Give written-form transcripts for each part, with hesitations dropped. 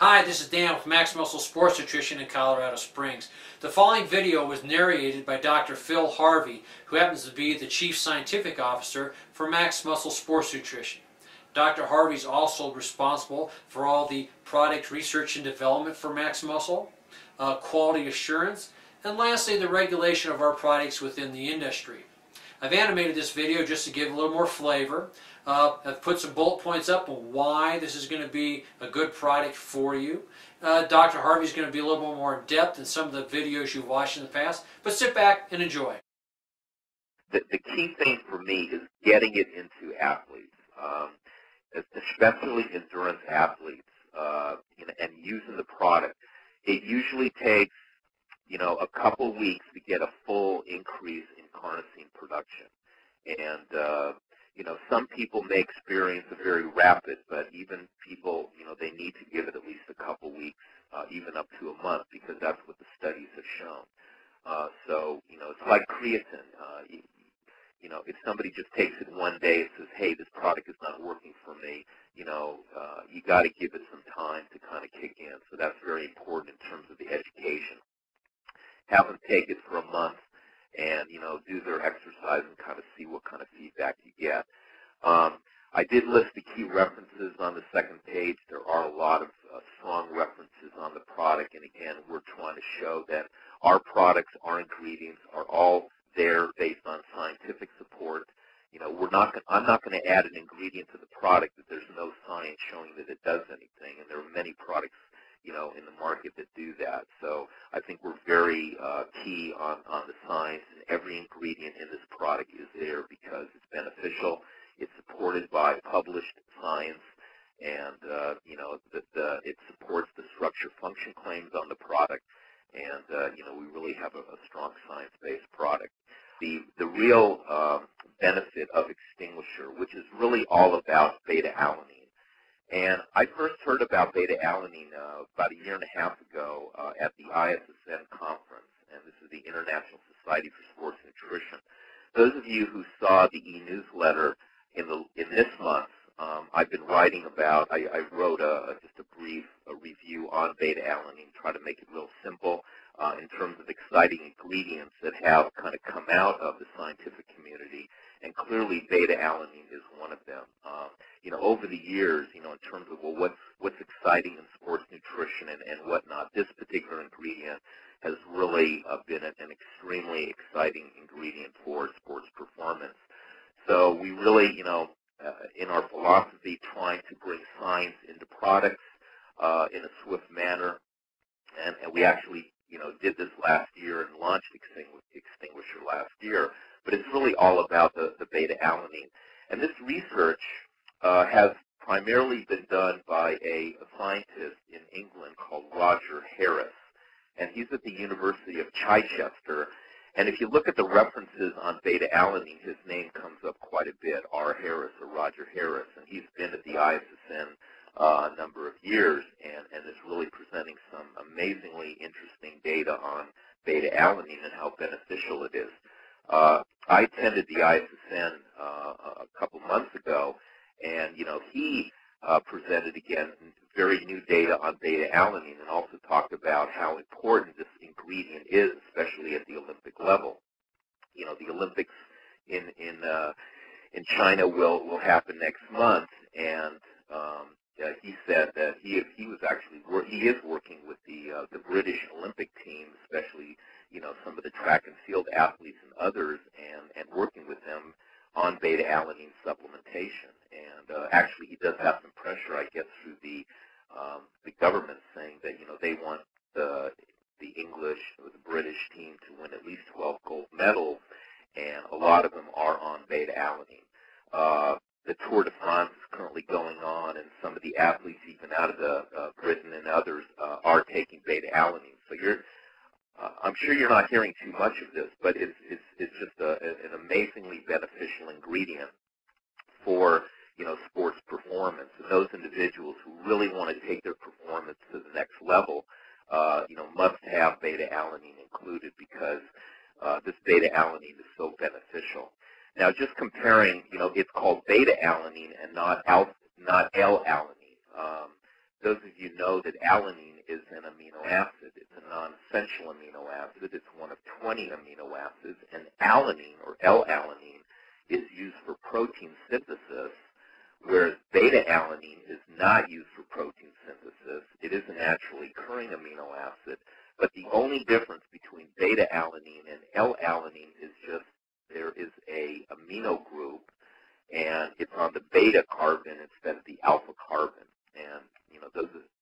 Hi, this is Dan with Max Muscle Sports Nutrition in Colorado Springs. The following video was narrated by Dr. Phil Harvey, who happens to be the Chief Scientific Officer for Max Muscle Sports Nutrition. Dr. Harvey is also responsible for all the product research and development for Max Muscle, quality assurance, and lastly the regulation of our products within the industry. I've animated this video just to give a little more flavor. I've put some bullet points up on why this is going to be a good product for you. Dr. Harvey is going to be a little bit more in depth than some of the videos you've watched in the past, but sit back and enjoy. The key thing for me is getting it into athletes, especially endurance athletes, and using the product. It usually takes, a couple weeks to get a full increase in carnosine production. And, some people may experience a very rapid, but even people, they need to give it at least a couple weeks, even up to a month, because that's what the studies have shown. So, it's like creatine. If somebody just takes it one day and says, hey, this product is not working for me, you got to give it some time to kind of kick in. So that's very important in terms of the education. Have them take it for a month and, do their exercise and kind of see what kind of feedback you get. I did list the key references on the second page. There are a lot of strong references on the product, and again, we're trying to show that our products, our ingredients are all there based on scientific support. I'm not going to add an ingredient to the product that there's no science showing that it does anything, and there are many products in the market that do that. So I think we're very key on the science, and every ingredient in this product is there because it's beneficial. It's supported by published science, and it supports the structure-function claims on the product, and we really have a strong science-based product. The real benefit of Xtinguisher, which is really all about Beta-Alanine. And I first heard about Beta-Alanine about a year and a half ago at the ISSN conference, and this is the International Society for Sports Nutrition. Those of you who saw the e-newsletter in this month, I've been writing about. I wrote just a brief review on Beta-Alanine, try to make it real simple in terms of exciting ingredients that have kind of come out of the scientific community, and clearly Beta-Alanine is one of them. Over the years, in terms of what's exciting in sports nutrition and whatnot, this particular ingredient has really been an extremely exciting ingredient for sports performance. So we really, in our philosophy, trying to bring science into products in a swift manner, and we actually, did this last year and launched Xtinguisher last year. But it's really all about the Beta-Alanine. And this research has primarily been done by a scientist in England called Roger Harris, and he's at the University of Chichester. And if you look at the references on Beta-Alanine, his name comes up quite a bit, R. Harris or Roger Harris, and he's been at the ISSN a number of years and is really presenting some amazingly interesting data on Beta-Alanine and how beneficial it is. I attended the ISSN a couple months ago, and he presented again very new data on Beta-Alanine and also talked about how important this ingredient is, especially at the Olympic level. The Olympics in China will happen next month, and he said that he is working with the British Olympic team, especially some of the track and field athletes and others, and working with them on Beta-Alanine supplementation. And actually, he does have some pressure, I guess, through the government saying that they want the English or the British team to win at least 12 gold medals, and a lot of them are on Beta-Alanine. The Tour de France is currently going on, and some of the athletes, even out of Britain and others, are taking Beta-Alanine. So I'm sure you're not hearing too much of this, but it's just an amazingly beneficial ingredient for sports performance. And those individuals who really want to take their performance to the next level, must have Beta-Alanine included because this Beta-Alanine is so beneficial. Now, just comparing, it's called Beta-Alanine and not L-Alanine. those of you know that alanine is an amino acid. It's a non-essential amino acid. It's one of 20 amino acids, and alanine, or L-alanine, is used for protein synthesis, whereas beta-alanine is not used for protein synthesis. It is a naturally occurring amino acid, but the only difference between beta-alanine and L-alanine is just there is a amino group, and it's on the beta carbon instead of the alpha carbon. And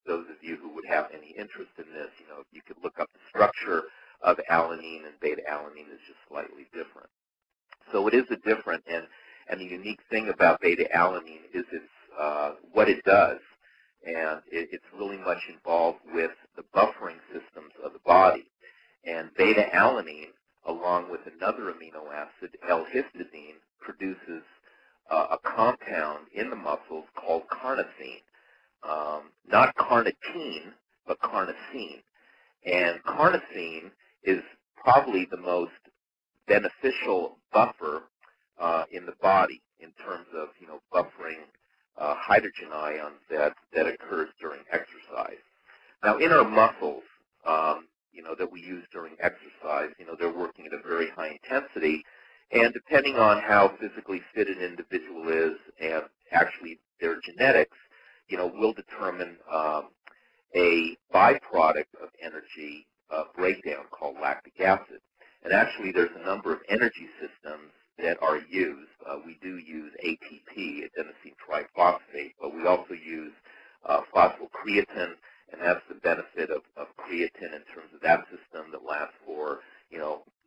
those of you who would have any interest in this, you could look up the structure of alanine, and beta-alanine is just slightly different. So it is a different, and the unique thing about beta-alanine is what it does, and it's really much involved with the buffering systems of the body. And beta-alanine, along with another amino acid, L-histidine, produces a compound in the muscles called carnosine. Not carnitine, but carnosine. And carnosine is probably the most beneficial buffer in the body in terms of, buffering hydrogen ions that occurs during exercise. Now, in our muscles, that we use during exercise, they're working at a very high intensity, and depending on how physically fit an individual is and actually their genetics, will determine a byproduct of energy breakdown called lactic acid. And actually, there's a number of energy systems that are used. We do use ATP, adenosine triphosphate, but we also use phosphocreatine, and that's the benefit of creatine in terms of that system that lasts for,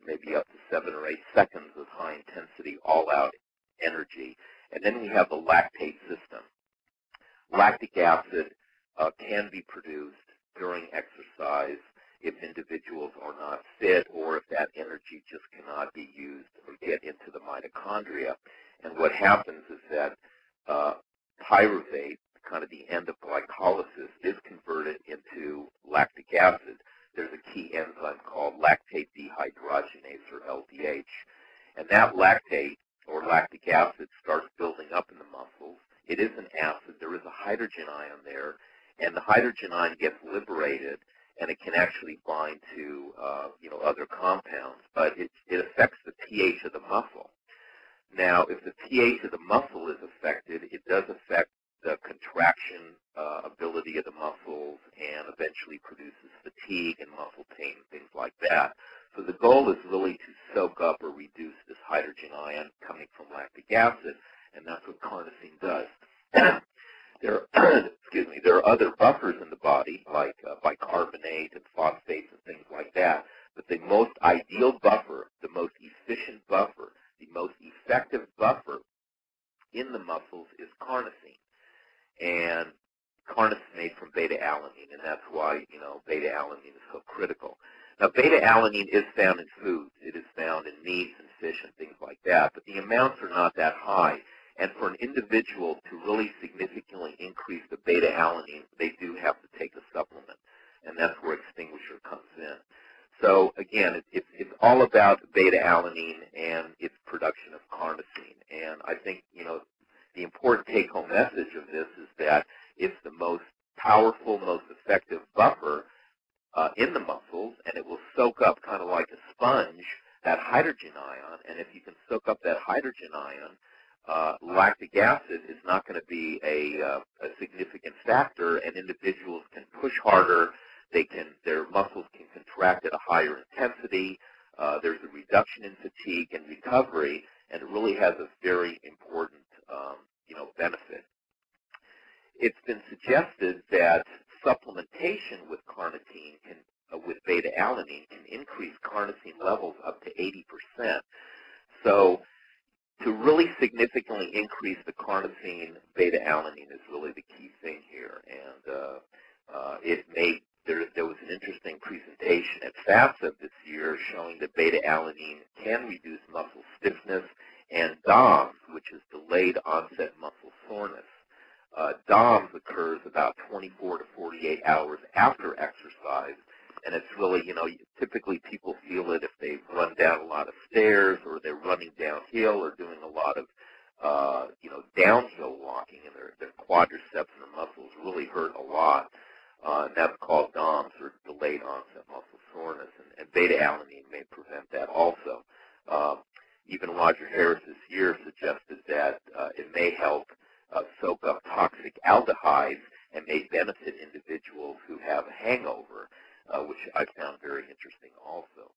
maybe up to 7 or 8 seconds of high-intensity, all-out energy. And then we have the lactate system. Lactic acid can be produced during exercise if individuals are not fit or if that energy just cannot be used or get into the mitochondria. And what happens is that pyruvate, kind of the end of glycolysis, is converted into lactic acid. There's a key enzyme called lactate dehydrogenase, or LDH. And that lactate, or lactic acid, starts building up in the muscles. It is an acid. There is a hydrogen ion there, and the hydrogen ion gets liberated, and it can actually bind to other compounds, but it affects the pH of the muscle. Now, if the pH of the muscle is affected, it does affect the contraction ability of the muscles, and eventually produces fatigue and muscle pain and things like that. So the goal is really to soak up or reduce this hydrogen ion coming from lactic acid, and that's what carnosine does. There are other buffers in the body, like bicarbonate and phosphates and things like that, but the most ideal buffer, the most efficient buffer, the most effective buffer in the muscles is carnosine. And carnosine is made from beta-alanine, and that's why, beta-alanine is so critical. Now, beta-alanine is found in foods. It is found in meats and fish and things like that, but the amounts are not that high. And for an individual to really significantly increase the beta-alanine, they do have to take a supplement, and that's where Xtinguisher comes in. So, again, it's all about beta-alanine and its production of carnosine. And I think, the important take-home message of this is that it's the most powerful, most effective buffer in the muscles, and it will soak up, kind of like a sponge, that hydrogen ion. And if you can soak up that hydrogen ion, lactic acid is not going to be a significant factor, and individuals can push harder. Their muscles can contract at a higher intensity. There's a reduction in fatigue and recovery, and it really has a very important, benefit. It's been suggested that supplementation with carnitine with beta-alanine can increase carnosine levels up to 80%. So, to really significantly increase the carnosine, beta-alanine is really the key thing here. And there was an interesting presentation at FAFSA this year showing that beta-alanine can reduce muscle stiffness and DOMS, which is delayed onset muscle soreness. DOMS occurs about 24 to 48 hours after exercise, and it's really, typically people feel it if they run down a lot of stairs or they're running downhill or doing a lot of downhill walking, and their quadriceps and their muscles really hurt a lot. And that's called DOMS, or delayed onset muscle soreness. And beta-alanine may prevent that also. Even Roger Harris this year suggested that it may help soak up toxic aldehydes and may benefit individuals who have a hangover, which I found very interesting also.